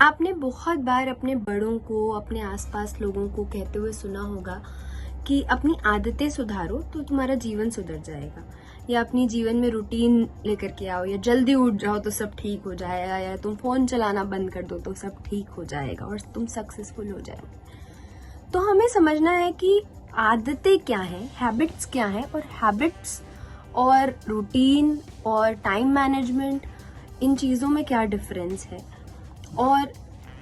आपने बहुत बार अपने बड़ों को, अपने आसपास लोगों को कहते हुए सुना होगा कि अपनी आदतें सुधारो तो तुम्हारा जीवन सुधर जाएगा, या अपनी जीवन में रूटीन लेकर के आओ, या जल्दी उठ जाओ तो सब ठीक हो जाएगा, या तुम फोन चलाना बंद कर दो तो सब ठीक हो जाएगा और तुम सक्सेसफुल हो जाओगे। तो हमें समझना है कि आदतें क्या हैं, हैबिट्स क्या हैं, और हैबिट्स और रूटीन और टाइम मैनेजमेंट, इन चीज़ों में क्या डिफरेंस है और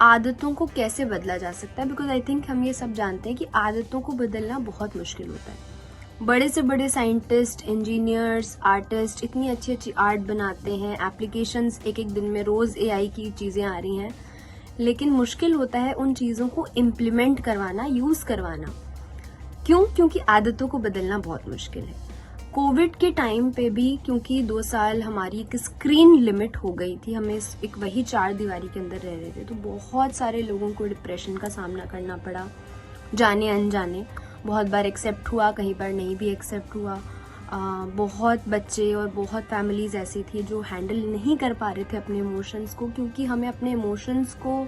आदतों को कैसे बदला जा सकता है। बिकॉज आई थिंक हम ये सब जानते हैं कि आदतों को बदलना बहुत मुश्किल होता है। बड़े से बड़े साइंटिस्ट, इंजीनियर्स, आर्टिस्ट इतनी अच्छी अच्छी आर्ट बनाते हैं, एप्लीकेशंस एक एक दिन में रोज एआई की चीज़ें आ रही हैं, लेकिन मुश्किल होता है उन चीज़ों को इम्प्लीमेंट करवाना, यूज़ करवाना। क्यों? क्योंकि आदतों को बदलना बहुत मुश्किल है। कोविड के टाइम पे भी, क्योंकि 2 साल हमारी एक स्क्रीन लिमिट हो गई थी, हमें एक वही 4 दीवारी के अंदर रह रहे थे, तो बहुत सारे लोगों को डिप्रेशन का सामना करना पड़ा, जाने अनजाने। बहुत बार एक्सेप्ट हुआ, कहीं पर नहीं भी एक्सेप्ट हुआ। बहुत बच्चे और बहुत फैमिलीज ऐसी थी जो हैंडल नहीं कर पा रहे थे अपने इमोशंस को, क्योंकि हमें अपने इमोशंस को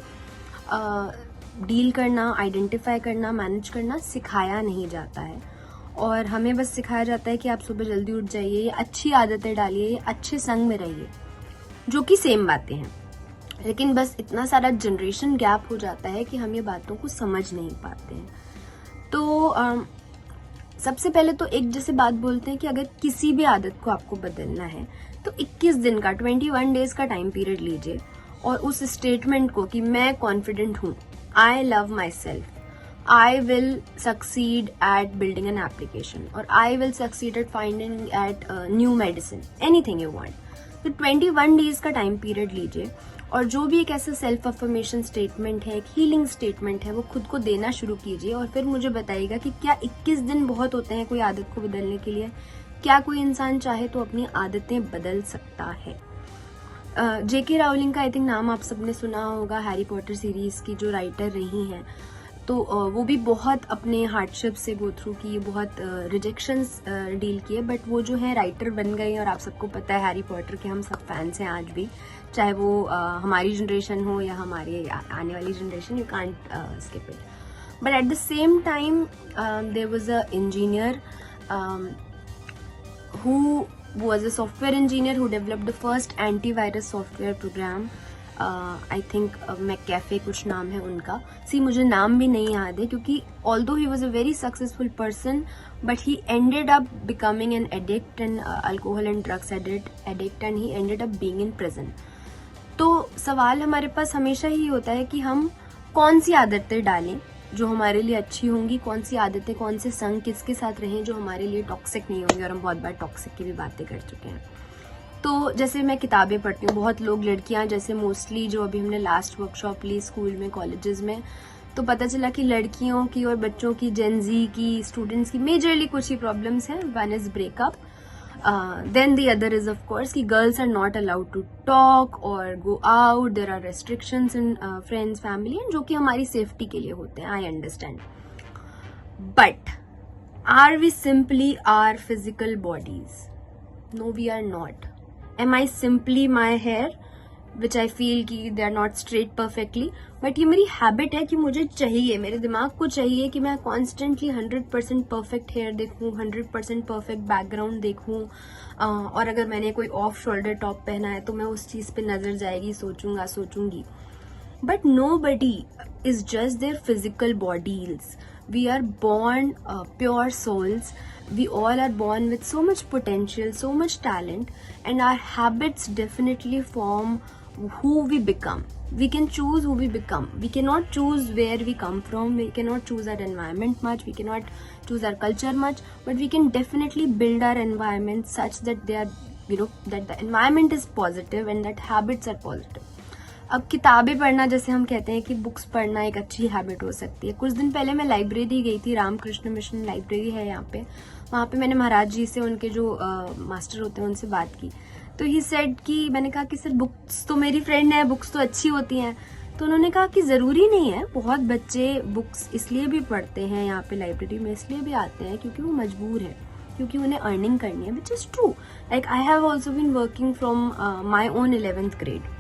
डील करना, आइडेंटिफाई करना, मैनेज करना सिखाया नहीं जाता है। और हमें बस सिखाया जाता है कि आप सुबह जल्दी उठ जाइए, या अच्छी आदतें डालिए, या अच्छे संग में रहिए, जो कि सेम बातें हैं। लेकिन बस इतना सारा जनरेशन गैप हो जाता है कि हम ये बातों को समझ नहीं पाते हैं। तो सबसे पहले तो एक जैसे बात बोलते हैं कि अगर किसी भी आदत को आपको बदलना है तो 21 दिन का, 21 डेज का टाइम पीरियड लीजिए, और उस स्टेटमेंट को कि मैं कॉन्फिडेंट हूँ, I love my self, I will succeed at building an application, or I will succeed at finding at new medicine, anything you want. तो 21 डेज का टाइम पीरियड लीजिए, और जो भी एक ऐसा सेल्फ अफर्मेशन स्टेटमेंट है, एक हीलिंग स्टेटमेंट है, वो खुद को देना शुरू कीजिए, और फिर मुझे बताइएगा कि क्या 21 दिन बहुत होते हैं कोई आदत को बदलने के लिए? क्या कोई इंसान चाहे तो अपनी आदतें बदल सकता है? जेके रावलिंग का आई थिंक नाम आप सबने सुना होगा, हैरी पॉटर सीरीज की जो राइटर रही हैं। तो वो भी बहुत अपने हार्डशिप से गो थ्रू की, बहुत रिजेक्शंस डील किए, बट वो जो है राइटर बन गई। और आप सबको पता है हैरी पॉटर के हम सब फैंस हैं आज भी, चाहे वो हमारी जनरेशन हो या हमारे आने वाली generation, you can't skip it. But at the same time there was a engineer who was a software engineer who developed the first antivirus software program. I think McAfee कुछ नाम है उनका। मुझे नाम भी नहीं याद है, क्योंकि although he was a very successful person, but he ended up becoming an addict and alcohol and drugs addict, and he ended up being in prison. तो सवाल हमारे पास हमेशा ही होता है कि हम कौन सी आदतें डालें जो हमारे लिए अच्छी होंगी, कौन सी आदतें, कौन से संग किसके साथ रहें जो हमारे लिए टॉक्सिक नहीं होंगे। और हम बहुत बार टॉक्सिक की भी बातें कर चुके हैं। तो जैसे मैं किताबें पढ़ती हूँ, बहुत लोग, लड़कियां जैसे मोस्टली, जो अभी हमने लास्ट वर्कशॉप ली स्कूल में, कॉलेजेस में, तो पता चला कि लड़कियों की और बच्चों की, जेनजी की, स्टूडेंट्स की मेजरली कुछ ही प्रॉब्लम्स हैं। One is breakup, then the other is of course कि girls are not allowed to talk और go out, there are restrictions in friends, family, जो कि हमारी सेफ्टी के लिए होते हैं, I understand. But are we simply are physical bodies? No, we are not. Am I simply my hair, which I feel कि they are not straight perfectly, but ये मेरी हैबिट है कि मुझे चाहिए, मेरे दिमाग को चाहिए कि मैं कॉन्स्टेंटली 100% परफेक्ट हेयर देखूँ, 100% परफेक्ट बैकग्राउंड देखूँ, और अगर मैंने कोई ऑफ शोल्डर टॉप पहना है तो मैं उस चीज़ पे नजर जाएगी, सोचूंगी। But nobody is just their physical bodies. We are born pure souls. We all are born with so much potential, so much talent, and our habits definitely form who we become. We can choose who we become. We cannot choose where we come from. We cannot choose our environment much. We cannot choose our culture much. But we can definitely build our environment such that they are, that the environment is positive and that habits are positive. अब किताबें पढ़ना, जैसे हम कहते हैं कि books पढ़ना एक अच्छी हैबिट हो सकती है। कुछ दिन पहले मैं लाइब्रेरी गई थी, रामकृष्ण मिशन लाइब्रेरी है यहाँ पे। वहाँ पे मैंने महाराज जी से, उनके जो मास्टर होते हैं, उनसे बात की। तो ही सेड कि, मैंने कहा कि सर बुक्स तो मेरी फ्रेंड है, बुक्स तो अच्छी होती हैं। तो उन्होंने कहा कि ज़रूरी नहीं है, बहुत बच्चे बुक्स इसलिए भी पढ़ते हैं यहाँ पे लाइब्रेरी में, इसलिए भी आते हैं क्योंकि वो मजबूर है, क्योंकि उन्हें अर्निंग करनी है, which is true. Like I have also been working from my own 11th grade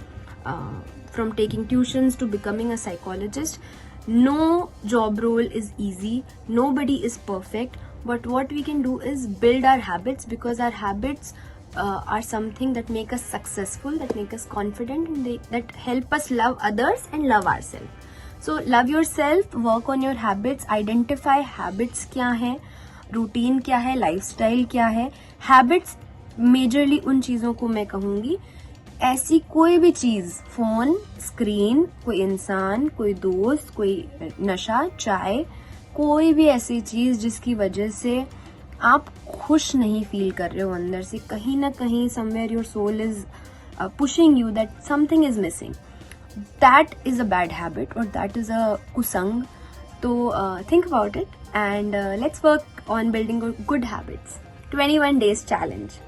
from taking tuitions to becoming a psychologist. No job role is easy, nobody is perfect, but what we can do is build our habits, because our habits are something that make us successful, that make us confident, and that help us love others and love ourselves. So love yourself, work on your habits, identify habits क्या है, routine क्या है, lifestyle क्या है. Habits majorly उन चीज़ों को मैं कहूँगी, ऐसी कोई भी चीज़, फोन, स्क्रीन, कोई इंसान, कोई दोस्त, कोई नशा, चाय, कोई भी ऐसी चीज़ जिसकी वजह से आप खुश नहीं फील कर रहे हो अंदर से, कहीं ना कहीं somewhere your soul is pushing you that something is missing, that is a bad habit और दैट इज अ कुसंग. तो think about it and let's work on building good habits. 21 days challenge.